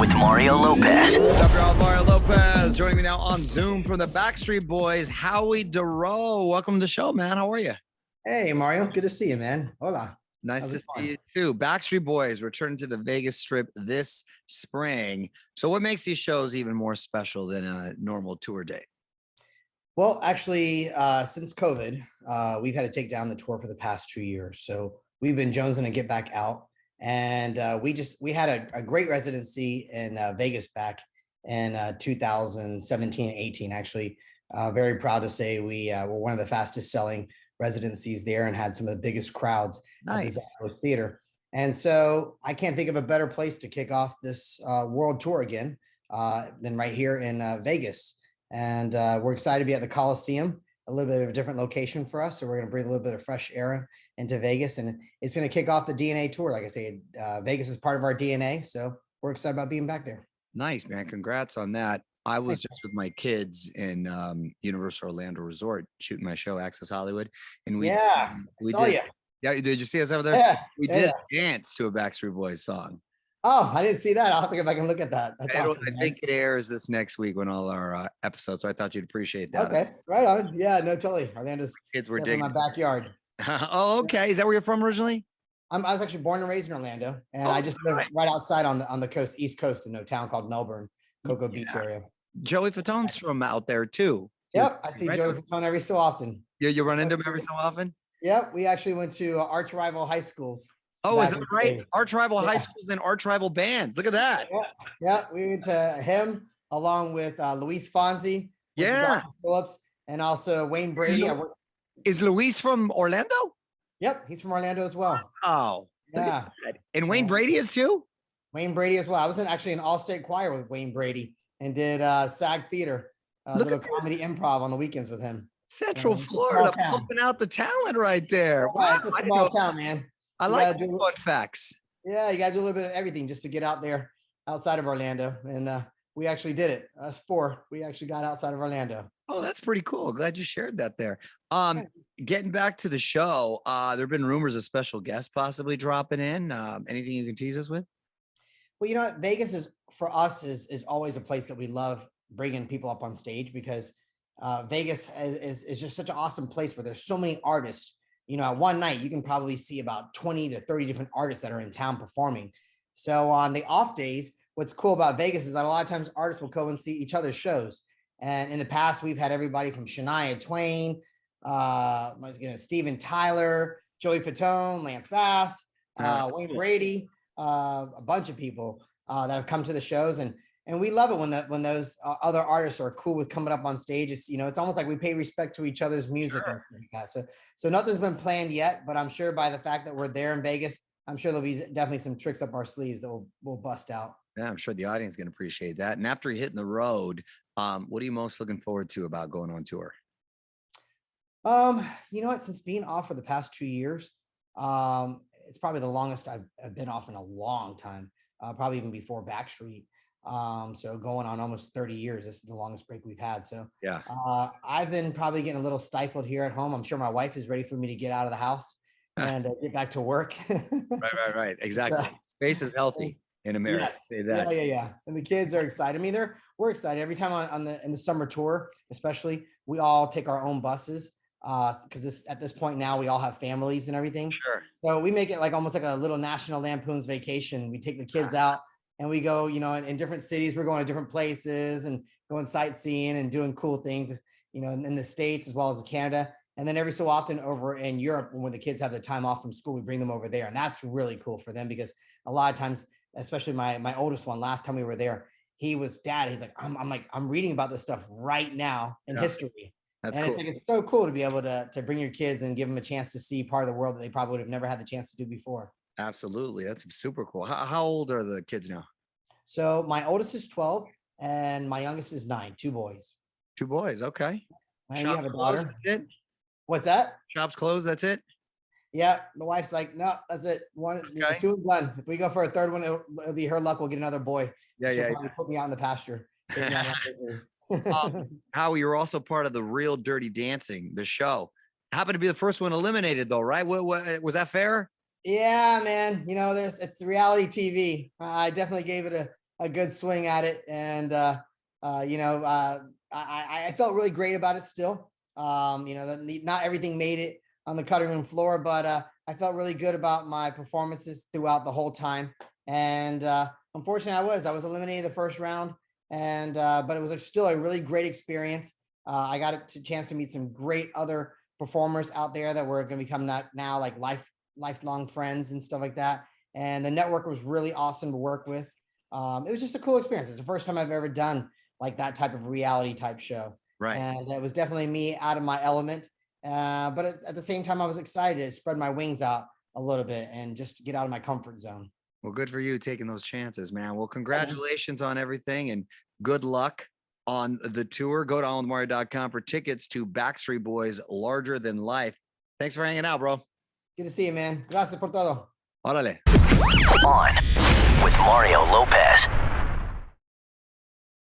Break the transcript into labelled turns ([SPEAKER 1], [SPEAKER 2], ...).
[SPEAKER 1] with Mario Lopez.
[SPEAKER 2] What's up, y'all? Mario Lopez joining me now on Zoom from the Backstreet Boys, Howie Dorough. Welcome to the show, man. How are you?
[SPEAKER 3] Hey, Mario. Good to see you, man. Hola.
[SPEAKER 2] Nice to see you too. Backstreet Boys returning to the Vegas Strip this spring. So what makes these shows even more special than a normal tour day?
[SPEAKER 3] Well, actually, since COVID, we've had to take down the tour for the past 2 years. So we've been jonesing to get back out. And we had a great residency in Vegas back in 2017, 18, actually. Very proud to say we were one of the fastest selling residencies there and had some of the biggest crowds at the Zappos Theater. And so I can't think of a better place to kick off this world tour again than right here in Vegas. And we're excited to be at the Coliseum, a little bit of a different location for us. So we're going to breathe a little bit of fresh air into Vegas, and it's going to kick off the DNA tour. Like I say, Vegas is part of our DNA. So we're excited about being back there.
[SPEAKER 2] Nice, man. Congrats on that. I was just with my kids in Universal Orlando Resort shooting my show, Access Hollywood. And we
[SPEAKER 3] saw
[SPEAKER 2] did.
[SPEAKER 3] You.
[SPEAKER 2] Yeah, did you see us over there?
[SPEAKER 3] Yeah,
[SPEAKER 2] we did dance to a Backstreet Boys song.
[SPEAKER 3] Oh, I didn't see that. I'll have to go back and look at that. That's awesome.
[SPEAKER 2] I think it airs this next week when all our episodes. So I thought you'd appreciate that.
[SPEAKER 3] Okay, right on. Yeah, no, totally. Orlando's
[SPEAKER 2] kids were
[SPEAKER 3] digging my backyard.
[SPEAKER 2] Oh, okay. Is that where you're from originally?
[SPEAKER 3] I was actually born and raised in Orlando, and I just live right outside on the coast, East Coast, in a town called Melbourne, Cocoa Beach area.
[SPEAKER 2] Joey Fattone's from out there too.
[SPEAKER 3] Yep, I see Joey Fatone every so often.
[SPEAKER 2] Yeah, you run into him every so often?
[SPEAKER 3] Yep, we actually went to arch rival high schools.
[SPEAKER 2] Oh, is that right? Arch rival high schools and arch rival bands. Look at that.
[SPEAKER 3] Yeah, we went to him along with Luis Fonsi, Phillips, and also Wayne Brady.
[SPEAKER 2] Is Luis from Orlando?
[SPEAKER 3] Yep, he's from Orlando as well.
[SPEAKER 2] Oh, yeah. And Wayne Brady is too?
[SPEAKER 3] Wayne Brady as well. I was actually an all-state choir with Wayne Brady and did SAG Theater, little comedy improv on the weekends with him.
[SPEAKER 2] Central Florida, pumping out the talent right there.
[SPEAKER 3] Wow, it's a small town, man.
[SPEAKER 2] I like fun facts.
[SPEAKER 3] Yeah, you got to do a little bit of everything just to get out there outside of Orlando. And we actually did it. Us four, we actually got outside of Orlando.
[SPEAKER 2] Oh, that's pretty cool. Glad you shared that there. Getting back to the show, there have been rumors of special guests possibly dropping in. Anything you can tease us with?
[SPEAKER 3] Well, you know what? Vegas is, for us, is always a place that we love bringing people up on stage because Vegas is just such an awesome place where there's so many artists. You know, at one night, you can probably see about 20 to 30 different artists that are in town performing. So on the off days, what's cool about Vegas is that a lot of times artists will go and see each other's shows. And in the past, we've had everybody from Shania Twain, Steven Tyler, Joey Fatone, Lance Bass, Wayne Brady, a bunch of people that have come to the shows. And we love it when those other artists are cool with coming up on stage. It's, it's almost like we pay respect to each other's music and stuff like that. So nothing's been planned yet, but I'm sure by the fact that we're there in Vegas, I'm sure there'll be definitely some tricks up our sleeves that we'll bust out.
[SPEAKER 2] Yeah, I'm sure the audience can appreciate that. And after hitting the road, what are you most looking forward to about going on tour?
[SPEAKER 3] You know what? Since being off for the past 2 years, it's probably the longest I've been off in a long time. Probably even before Backstreet. So going on almost 30 years. This is the longest break we've had. So
[SPEAKER 2] yeah,
[SPEAKER 3] I've been probably getting a little stifled here at home. I'm sure my wife is ready for me to get out of the house and get back to work.
[SPEAKER 2] Right. Exactly. Space is healthy in America.
[SPEAKER 3] Yes.
[SPEAKER 2] Say that.
[SPEAKER 3] Yeah. And the kids are excited. I mean, we're excited every time in the summer tour, especially. We all take our own buses because at this point now we all have families and everything.
[SPEAKER 2] Sure.
[SPEAKER 3] So we make it like almost like a little National Lampoon's Vacation. We take the kids out. And we go, in different cities, we're going to different places and going sightseeing and doing cool things, in the States as well as Canada. And then every so often over in Europe, when the kids have the time off from school, we bring them over there. And that's really cool for them because a lot of times, especially my oldest one, last time we were there, he's like, I'm reading about this stuff right now in history.
[SPEAKER 2] That's
[SPEAKER 3] and
[SPEAKER 2] cool.
[SPEAKER 3] I think it's so cool to be able to bring your kids and give them a chance to see part of the world that they probably would have never had the chance to do before.
[SPEAKER 2] Absolutely. That's super cool. How old are the kids now?
[SPEAKER 3] So my oldest is 12 and my youngest is 9, 2 boys.
[SPEAKER 2] 2 boys. Okay.
[SPEAKER 3] You have a daughter.
[SPEAKER 2] That's it?
[SPEAKER 3] What's that?
[SPEAKER 2] Shops closed. That's it.
[SPEAKER 3] Yeah. The wife's like, no, that's it. 1, 2 and done. If we go for a third one, it'll be her luck. We'll get another boy.
[SPEAKER 2] Yeah.
[SPEAKER 3] Put me out in the pasture.
[SPEAKER 2] Howie, you're also part of the Real Dirty Dancing, the show. Happened to be the first one eliminated though, right? What was that fair?
[SPEAKER 3] Yeah, man. It's reality TV. I definitely gave it a good swing at it. And, I felt really great about it still. Not everything made it on the cutting room floor, but I felt really good about my performances throughout the whole time. And unfortunately, I was eliminated the first round, and but it was still a really great experience. I got a chance to meet some great other performers out there that were going to become now like lifelong friends and stuff like that. And the network was really awesome to work with. It was just a cool experience. It's the first time I've ever done like that type of reality type show.
[SPEAKER 2] Right.
[SPEAKER 3] And it was definitely me out of my element. But at the same time, I was excited to spread my wings out a little bit and just to get out of my comfort zone.
[SPEAKER 2] Well, good for you taking those chances, man. Well, congratulations on everything and good luck on the tour. Go to onwithmario.com for tickets to Backstreet Boys Larger Than Life. Thanks for hanging out, bro.
[SPEAKER 3] Good to see you, man. Gracias por todo.
[SPEAKER 2] Órale.
[SPEAKER 1] On with Mario Lopez.